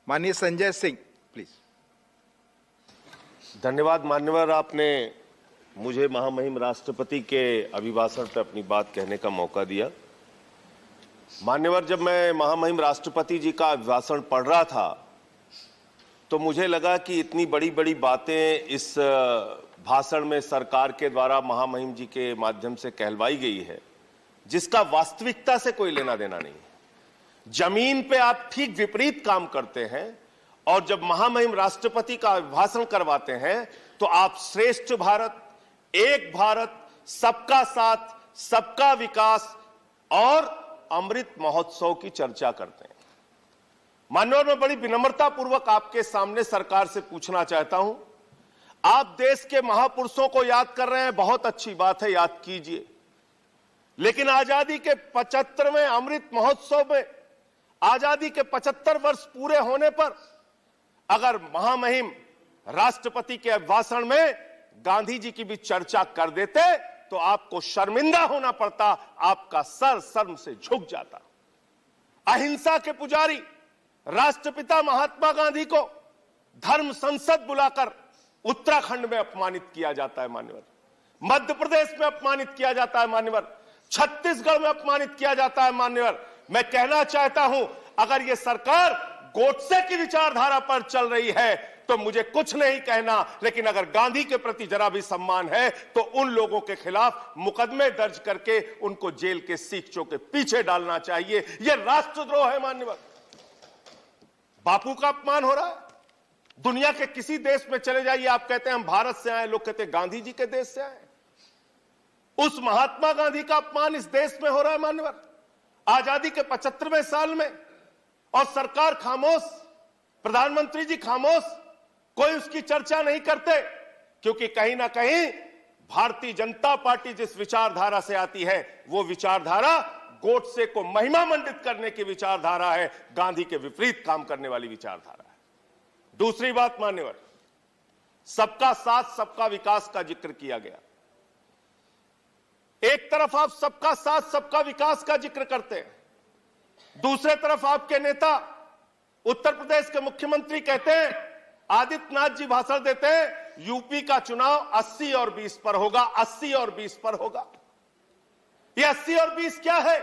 माननीय संजय सिंह प्लीज। धन्यवाद मान्यवर, आपने मुझे महामहिम राष्ट्रपति के अभिभाषण पर अपनी बात कहने का मौका दिया। मान्यवर, जब मैं महामहिम राष्ट्रपति जी का अभिभाषण पढ़ रहा था तो मुझे लगा कि इतनी बड़ी बड़ी बातें इस भाषण में सरकार के द्वारा महामहिम जी के माध्यम से कहलवाई गई है जिसका वास्तविकता से कोई लेना देना नहीं है। जमीन पे आप ठीक विपरीत काम करते हैं और जब महामहिम राष्ट्रपति का अभिभाषण करवाते हैं तो आप श्रेष्ठ भारत, एक भारत, सबका साथ, सबका विकास और अमृत महोत्सव की चर्चा करते हैं। मान्यवर, मैं बड़ी विनम्रता पूर्वक आपके सामने सरकार से पूछना चाहता हूं, आप देश के महापुरुषों को याद कर रहे हैं, बहुत अच्छी बात है, याद कीजिए, लेकिन आजादी के 75वें अमृत महोत्सव में आजादी के 75 वर्ष पूरे होने पर अगर महामहिम राष्ट्रपति के अभिभाषण में गांधी जी की भी चर्चा कर देते तो आपको शर्मिंदा होना पड़ता, आपका सर शर्म से झुक जाता। अहिंसा के पुजारी राष्ट्रपिता महात्मा गांधी को धर्म संसद बुलाकर उत्तराखंड में अपमानित किया जाता है मान्यवर, मध्य प्रदेश में अपमानित किया जाता है मान्यवर, छत्तीसगढ़ में अपमानित किया जाता है मान्यवर। मैं कहना चाहता हूं, अगर यह सरकार गोडसे की विचारधारा पर चल रही है तो मुझे कुछ नहीं कहना, लेकिन अगर गांधी के प्रति जरा भी सम्मान है तो उन लोगों के खिलाफ मुकदमे दर्ज करके उनको जेल के सीखचों के पीछे डालना चाहिए। यह राष्ट्रद्रोह है मान्यवर। बापू का अपमान हो रहा है। दुनिया के किसी देश में चले जाइए, आप कहते हैं हम भारत से आए, लोग कहते हैं गांधी जी के देश से आए। उस महात्मा गांधी का अपमान इस देश में हो रहा है मान्यवर, आजादी के 75वें साल में, और सरकार खामोश, प्रधानमंत्री जी खामोश, कोई उसकी चर्चा नहीं करते, क्योंकि कहीं ना कहीं भारतीय जनता पार्टी जिस विचारधारा से आती है वो विचारधारा गोडसे को महिमा मंडित करने की विचारधारा है, गांधी के विपरीत काम करने वाली विचारधारा है। दूसरी बात मान्यवर, सबका साथ सबका विकास का जिक्र किया गया। एक तरफ आप सबका साथ सबका विकास का जिक्र करते हैं, दूसरे तरफ आपके नेता उत्तर प्रदेश के मुख्यमंत्री कहते हैं, आदित्यनाथ जी भाषण देते हैं, यूपी का चुनाव 80 और 20 पर होगा, 80 और 20 पर होगा। ये 80 और 20 क्या है?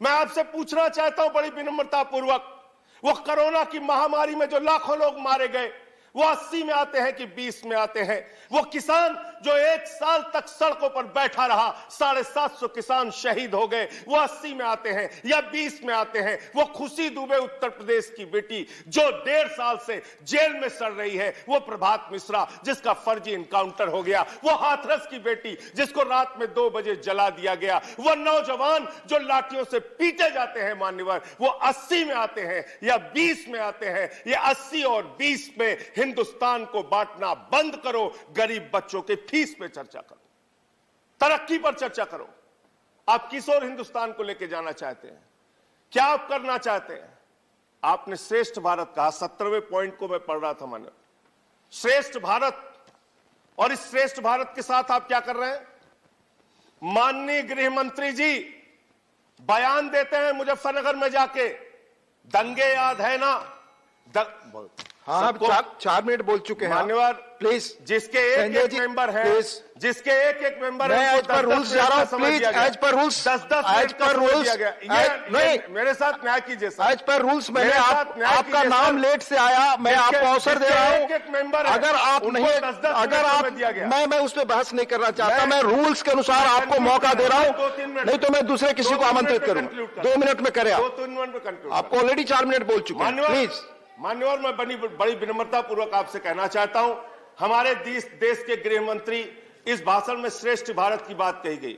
मैं आपसे पूछना चाहता हूं बड़ी विनम्रता पूर्वक, वो कोरोना की महामारी में जो लाखों लोग मारे गए वो 80 में आते हैं कि 20 में आते हैं? वो किसान जो 1 साल तक सड़कों पर बैठा रहा, 750 किसान शहीद हो गए, वो 80 में आते हैं या 20 में आते हैं? वो खुशी दुबे उत्तर प्रदेश की बेटी जो 1.5 साल से जेल में सड़ रही है, वो प्रभात मिश्रा जिसका फर्जी इनकाउंटर हो गया, वो हाथरस की बेटी जिसको रात में 2 बजे जला दिया गया, वो नौजवान जो लाठियों से पीटे जाते हैं मान्यवर, वो 80 में आते हैं या 20 में आते हैं? ये 80 और 20 में हिंदुस्तान को बांटना बंद करो, गरीब बच्चों के फीस पे चर्चा करो, तरक्की पर चर्चा करो। आप किस ओर हिंदुस्तान को लेकर जाना चाहते हैं? क्या आप करना चाहते हैं? आपने श्रेष्ठ भारत कहा, 17वें पॉइंट को मैं पढ़ रहा था मैंने, श्रेष्ठ भारत, और इस श्रेष्ठ भारत के साथ आप क्या कर रहे हैं? माननीय गृह मंत्री जी बयान देते हैं मुजफ्फरनगर में जाके, दंगे याद है ना? हाँ, आप 4 मिनट बोल चुके हैं मान्यवर प्लीज। जिसके एक मेंबर है, जिसके एक मेंबर है, एज पर रूल्स जा रहा हूं please, as per rules, 10 as per rules, नहीं मेरे साथ न्याय कीजिए सर, एज पर रूल्स। मैंने आपका नाम लेट से आया, मैं आपको अवसर दे रहा हूं। एक मेंबर है, अगर आप नहीं, अगर आप, मैं उस पर बहस नहीं करना चाहता, मैं रूल्स के अनुसार आपको मौका दे रहा हूं, नहीं तो मैं दूसरे किसी को आमंत्रित करूंगा। 2 मिनट में करें आपको ऑलरेडी 4 मिनट बोल चुके हैं प्लीज। मान्यवर, मैं बड़ी विनम्रता पूर्वक आपसे कहना चाहता हूं, हमारे देश के गृह मंत्री इस भाषण में श्रेष्ठ भारत की बात कही गई,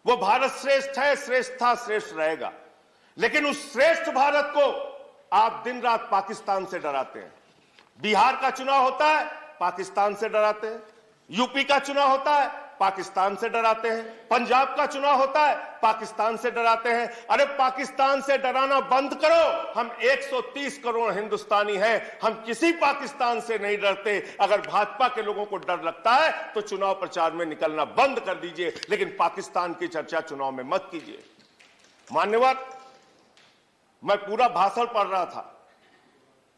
वो भारत श्रेष्ठ है, श्रेष्ठ था, श्रेष्ठ रहेगा, लेकिन उस श्रेष्ठ भारत को आप दिन रात पाकिस्तान से डराते हैं। बिहार का चुनाव होता है, पाकिस्तान से डराते हैं, यूपी का चुनाव होता है, पाकिस्तान से डराते हैं, पंजाब का चुनाव होता है, पाकिस्तान से डराते हैं। अरे पाकिस्तान से डराना बंद करो, हम 130 करोड़ हिंदुस्तानी हैं, हम किसी पाकिस्तान से नहीं डरते। अगर भाजपा के लोगों को डर लगता है तो चुनाव प्रचार में निकलना बंद कर दीजिए, लेकिन पाकिस्तान की चर्चा चुनाव में मत कीजिए। मान्यवर, मैं पूरा भाषण पढ़ रहा था,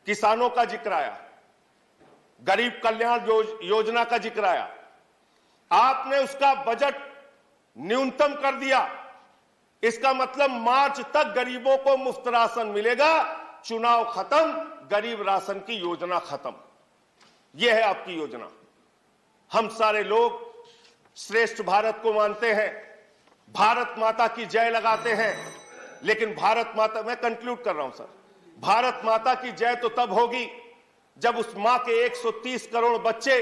किसानों का जिक्र आया, गरीब कल्याण योजना का जिक्र आया। आपने उसका बजट न्यूनतम कर दिया। इसका मतलब मार्च तक गरीबों को मुफ्त राशन मिलेगा। चुनाव खत्म, गरीब राशन की योजना खत्म। यह है आपकी योजना। हम सारे लोग श्रेष्ठ भारत को मानते हैं, भारत माता की जय लगाते हैं, लेकिन भारत माता, मैं कंक्लूड कर रहा हूं सर, भारत माता की जय तो तब होगी जब उस मां के 130 करोड़ बच्चे,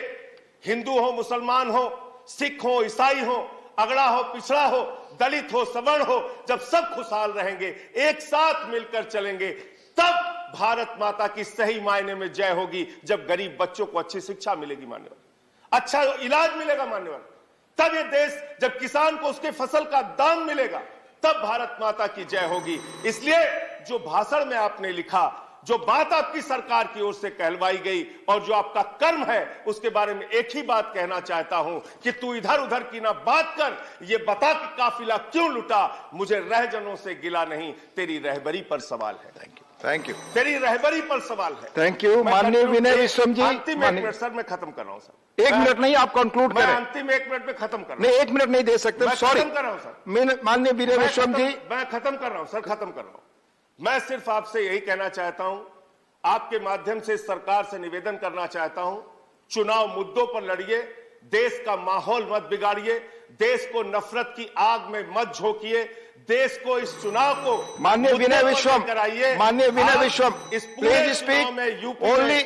हिंदू हो, मुसलमान हो, सिख हो, ईसाई हो, अगड़ा हो, पिछड़ा हो, दलित हो, सवर्ण हो, जब सब खुशहाल रहेंगे, एक साथ मिलकर चलेंगे, तब भारत माता की सही मायने में जय होगी। जब गरीब बच्चों को अच्छी शिक्षा मिलेगी मान्यवर, अच्छा इलाज मिलेगा मान्यवर, तब ये देश, जब किसान को उसके फसल का दाम मिलेगा, तब भारत माता की जय होगी। इसलिए जो भाषण में आपने लिखा, जो बात आपकी सरकार की ओर से कहलवाई गई और जो आपका कर्म है, उसके बारे में एक ही बात कहना चाहता हूं कि तू इधर उधर की ना बात कर, ये बता कि काफिला क्यों लुटा। मुझे रहजनों से गिला नहीं, तेरी रहबरी पर सवाल है। Thank you. तेरी रहबरी पर सवाल है। Thank you. माननीय विनय विश्वम जी, अंतिम 1 मिनट सर, मैं खत्म कर रहा हूं सर। 1 मिनट नहीं, आप कंक्लूड करें। अंतिम 1 मिनट में खत्म कर रहा हूं। नहीं, 1 मिनट नहीं दे सकते, सॉरी। खत्म कर रहा हूं सर। माननीय विनय विश्वम जी, मैं खत्म कर रहा हूं सर, खत्म कर रहा हूं। मैं सिर्फ आपसे यही कहना चाहता हूं, आपके माध्यम से सरकार से निवेदन करना चाहता हूं, चुनाव मुद्दों पर लड़िए, देश का माहौल मत बिगाड़िए, देश को नफरत की आग में मत झोंकिए, देश को इस चुनाव को माननीय विनय विश्वम कराइए। माननीय विनय विश्वम, इस पूरे प्लीज स्पीक में यूपी ओनली